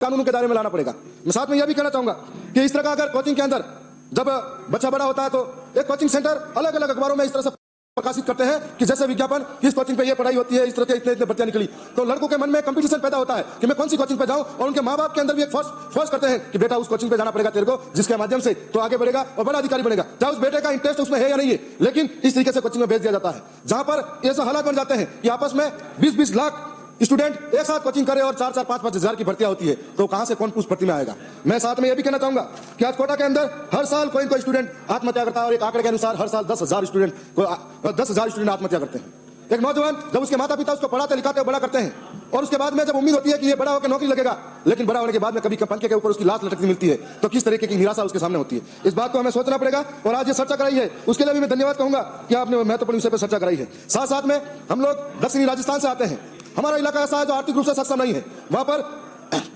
कानून के दायरे में लाना पड़ेगा। मैं साथ में यह भी कहना चाहूंगा कि इस तरह का अगर कोचिंग के अंदर जब बच्चा बड़ा होता है तो एक कोचिंग सेंटर अलग अलग अखबारों में इस तरह से प्रकाशित करते हैं कि जैसे विज्ञापन किस कोचिंग पे ये पढ़ाई होती है, इस तरह के इतने इतने बच्चियां निकली, तो लड़कों के मन में कंपटीशन पैदा होता है कि मैं कौन सी कोचिंग पे जाऊं, और उनके माँ बाप के अंदर भी एक फोर्स करते हैं कि बेटा उस कोचिंग पे जाना पड़ेगा तेरे को, जिसके माध्यम से तो आगे बढ़ेगा और बड़ा अधिकारी बनेगा। चाहे उस बेटे का इंटरेस्ट उसमें है या नहीं है, लेकिन इस तरीके से कोचिंग में भेज दिया जाता है जहां पर ऐसा हालात बन जाते हैं कि आपस में 20-20 लाख स्टूडेंट एक साथ कोचिंग करे और 4-4, 5-5 हजार की भर्तियां होती है, तो कहां से कौन उस भर्ती में आएगा। मैं साथ में यह भी कहना चाहूंगा कि आज कोटा के अंदर हर साल कोई कोई स्टूडेंट आत्महत्या करता है और एक आंकड़े के अनुसार हर साल 10,000 स्टूडेंट आत्महत्या करते हैं। एक नौजवान जब उसके माता पिता उसको पढ़ाते लिखाते बड़ा करते हैं और उसके बाद में जब उम्मीद होती है कि ये बड़ा होकर नौकरी लगेगा, लेकिन बड़ा होने के बाद में कभी पंखे के ऊपर उसकी लाश लटकती मिलती है, तो किस तरीके की निराशा उसके सामने होती है। इस बात को हमें सोचना पड़ेगा और आज ये चर्चा कराई है उसके लिए भी मैं धन्यवाद कहूंगा कि आपने महत्वपूर्ण विषय पर चर्चा कराई है। साथ साथ में हम लोग दक्षिणी राजस्थान से आते हैं, हमारा इलाका ऐसा है जो आर्थिक रूप से सक्षम नहीं है, वहां पर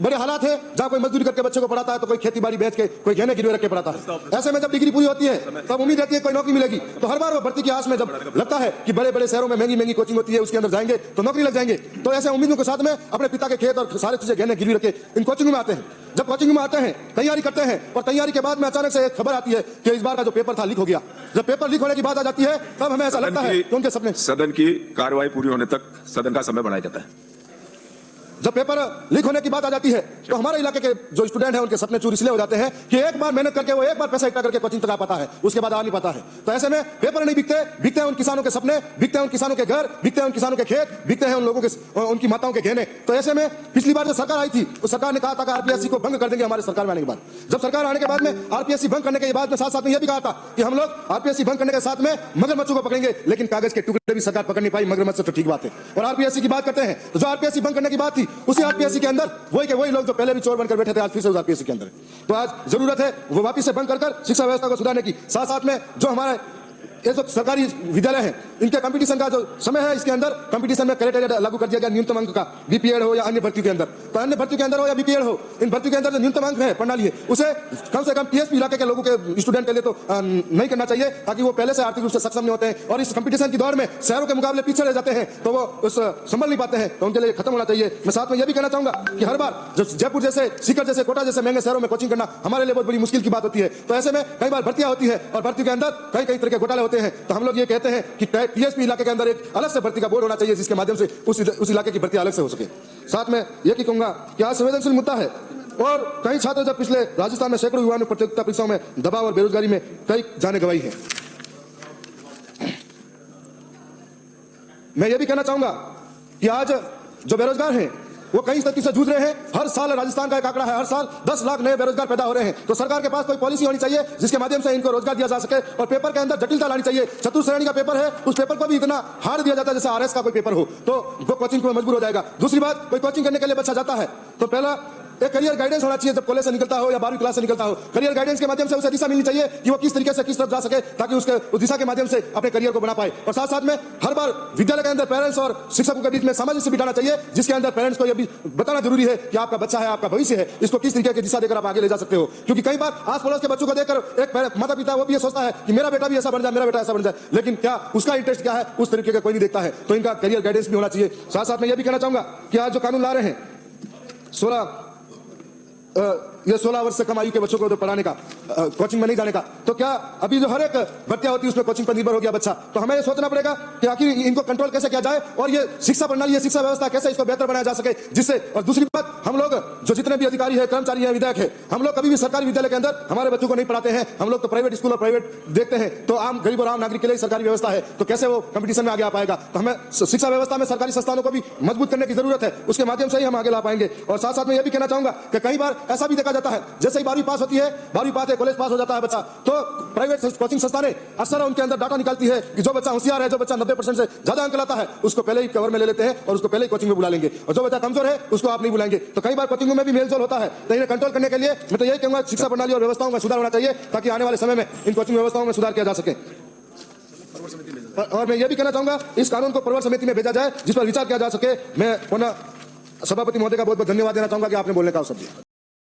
बड़े हालात है जहां कोई मजदूरी करके बच्चे को पढ़ाता है तो कोई खेती बाड़ी बेच के, कोई गहने गिरवे रख के पढ़ाता है। ऐसे में जब डिग्री पूरी होती है तब उम्मीद रहती है कोई नौकरी मिलेगी, तो हर बार वो भर्ती की आस में जब लगता है कि बड़े बड़े शहरों में महंगी महंगी कोचिंग होती है उसके अंदर जाएंगे तो नौकरी लग जाएंगे, तो ऐसे उम्मीदों के साथ में अपने पिता के खेत और सारी चीजें गहने गिरवी रखे इन कोचिंग में आते हैं। जब कोचिंग में आते हैं, तैयारी करते हैं और तैयारी के बाद में अचानक से एक खबर आती है कि इस बार का जो पेपर था लीक हो गया। जब पेपर लीक होने की बात आ जाती है तब हमें ऐसा लगता है कि उनके सपने, सदन की कार्रवाई पूरी होने तक सदन का समय बढ़ाया जाता है। जब पेपर लीक होने की बात आ जाती है तो हमारे इलाके के जो स्टूडेंट हैं उनके सपने चूर इसलिए हो जाते हैं कि एक बार मेहनत करके वो एक बार पैसा इकट्ठा करके कोचिंग तक आ पाता है, उसके बाद आ नहीं पाता है। तो ऐसे में पेपर नहीं बिकते, बिकते हैं उन किसानों के सपने, बिकते हैं उन किसानों के घर, बिकते हैं उन किसानों के खेत, बिकते हैं उन लोगों के उनकी माताओं के गहने। तो ऐसे में पिछली बार जो सरकार आई थी उस सरकार ने कहा था कि आरपीएससी को भंग कर देंगे हमारे सरकार में आने के बाद। जब सरकार आने के बाद में आरपीएससी भंग करने के बाद में साथ साथ में यह भी कहा था कि हम लोग आरपीएससी भंग करने के साथ में मगरमच्छों को पकड़ेंगे, लेकिन कागज के टुकड़े भी सरकार पकड़ नहीं पाई, मगरमच्छ तो ठीक बात है। और आरपीएससी की बात करते हैं तो जो आरपीएससी भंग करने की बात थी उसी आरपीएससी के अंदर वही लोग जो पहले भी चोर बनकर बैठे थे आज फिर से उस आरपीएससी के अंदर। तो आज जरूरत है वो वापस से बंद कर शिक्षा व्यवस्था को सुधारने की। साथ साथ में जो हमारे ये जो सरकारी विद्यालय हैं इनके कंपटीशन का जो समय है, इसके अंदर कंपटीशन में क्राइटेरिया लागू कर दिया गया न्यूनतम अंक का, बीपीएड हो या अन्य भर्ती के अंदर। तो अन्य भर्ती के अंदर हो या बीपीएड हो, इन भर्ती के अंदर जो न्यूनतम अंक है प्रणाली है उसे कम से कम टीएसपी इलाके के लोगों के स्टूडेंट के लिए तो नहीं करना चाहिए, ताकि वो पहले से आर्थिक रूप से सक्षम नहीं होते हैं और इस कंपटीशन की दौड़ में शहरों के मुकाबले पीछे रह जाते हैं, तो वो उस संभल नहीं पाते हैं, तो उनके लिए खत्म होना चाहिए। मैं साथ में यह भी कहना चाहूंगा कि हर बार जब जयपुर जैसे, सीकर जैसे, कोटा जैसे महंगे शहरों में कोचिंग करना हमारे लिए बहुत बड़ी मुश्किल की बात होती है। तो ऐसे में कई बार भर्तियां होती है और भर्ती के अंदर कई तरह के घोटाले होते हैं, तो हम लोग ये कहते हैं कि टीएसपी इलाके के अंदर एक अलग से भर्ती का बोर्ड होना चाहिए जिसके माध्यम से उस इलाके की भर्ती अलग से हो सके। साथ में यह भी कहूंगा कि आज संवेदनशील मुद्दा है और कई छात्र जब पिछले राजस्थान में सैकड़ों युवाओं ने प्रतियोगिता परीक्षाओं में दबाव और बेरोजगारी में कई जाने गंवाई है। मैं यह भी कहना चाहूंगा कि आज जो बेरोजगार हैं वो कई स्थिति से जूझ रहे हैं। हर साल राजस्थान का एक आंकड़ा है, हर साल 10 लाख नए बेरोजगार पैदा हो रहे हैं। तो सरकार के पास कोई पॉलिसी होनी चाहिए जिसके माध्यम से इनको रोजगार दिया जा सके और पेपर के अंदर जटिलता लानी चाहिए। चतुर्थ श्रेणी का पेपर है, उस पेपर को भी इतना हार्ड दिया जाता है जैसे आरएस का कोई पेपर हो, तो वो कोचिंग को मजबूर हो जाएगा। दूसरी बात, कोई कोचिंग करने के लिए बच्चा जाता है तो पहला एक करियर गाइडेंस होना चाहिए। जब कॉलेज से निकलता हो या 12वीं क्लास से निकलता हो, करियर गाइडेंस के माध्यम से उसे दिशा मिलनी चाहिए कि वो किस तरीके से किस तरफ जा सके, ताकि उसके उस दिशा के माध्यम से अपने करियर को बना पाए। और साथ साथ में हर बार विद्यालय के अंदर पेरेंट्स और शिक्षकों के बीच में सामंजस्य बिठाना चाहिए, जिसके अंदर पेरेंट्स को यह भी बताना जरूरी है कि आपका बच्चा है, आपका भविष्य है, इसको किस तरीके की दिशा देकर आप आगे ले जा सकते हो। क्योंकि कई बार आस पड़ोस के बच्चों को देखकर एक माता पिता वो भी ये सोचता है कि मेरा बेटा भी ऐसा बन जाए, मेरा बेटा ऐसा बन जाए, लेकिन क्या उसका इंटरेस्ट क्या है उस तरीके का कोई नहीं देखता है। तो इनका करियर गाइडेंस भी होना चाहिए। साथ साथ में यह भी कहना चाहूंगा कि आज जो कानून ला रहे हैं 16 वर्ष से कम आयु के बच्चों को तो पढ़ाने का, कोचिंग में नहीं जाने का, तो क्या अभी जो हर एक भर्तियां होती है उसमें कोचिंग पर निर्भर हो गया बच्चा। तो हमें ये सोचना पड़ेगा कि आखिर इनको कंट्रोल कैसे किया जाए और ये शिक्षा प्रणाली, ये शिक्षा व्यवस्था कैसे इसको बेहतर बनाया जा सके, जिससे। और दूसरी बात, हम लोग जो जितने भी अधिकारी है, कर्मचारी है, विधायक है, हम लोग कभी भी सरकारी विद्यालय के अंदर हमारे बच्चों को नहीं पढ़ाते हैं। हम लोग तो प्राइवेट स्कूल और प्राइवेट देखते हैं। तो आम गरीब और आम नागरिक के लिए सरकारी व्यवस्था है, तो कैसे वो कंपटीशन में आगे आ पाएगा। तो हमें शिक्षा व्यवस्था में सरकारी संस्थानों को भी मजबूत करने की जरूरत है, उसके माध्यम से ही हम आगे ला पाएंगे। और साथ साथ में यह भी कहना चाहूंगा कि कई बार ऐसा भी देखा जाता है, जैसे ही 12वीं पास होती है, 12वीं पास है, कॉलेज पास हो जाता है बच्चा, तो प्राइवेट कोचिंग संस्थानें अक्सर उनके अंदर डाटा निकालती है कि जो बच्चा होशियार है, जो बच्चा 90% से ज्यादा अंक लाता है, उसको पहले ही कवर में ले लेते हैं और उसको पहले ही कोचिंग में बुला लेंगे, और जो बच्चा कमजोर है उसको आप नहीं बुलाएंगे। तो कई बार कोचिंगों में भी मेलजोल होता है। तो इन्हें कंट्रोल करने के लिए मैं तो यही कहूंगा शिक्षा प्रणाली और व्यवस्थाओं में सुधार होना चाहिए, ताकि आने वाले समय में इन कोचिंग व्यवस्थाओं में सुधार किया जा सके। और मैं यह भी कहना चाहूंगा इस कानून को प्रवर समिति में भेजा जाए, जिस पर विचार किया जा सके। मैं पुनः सभापति महोदय का बहुत बहुत धन्यवाद देना चाहूंगा कि आपने बोलने का अवसर दिया।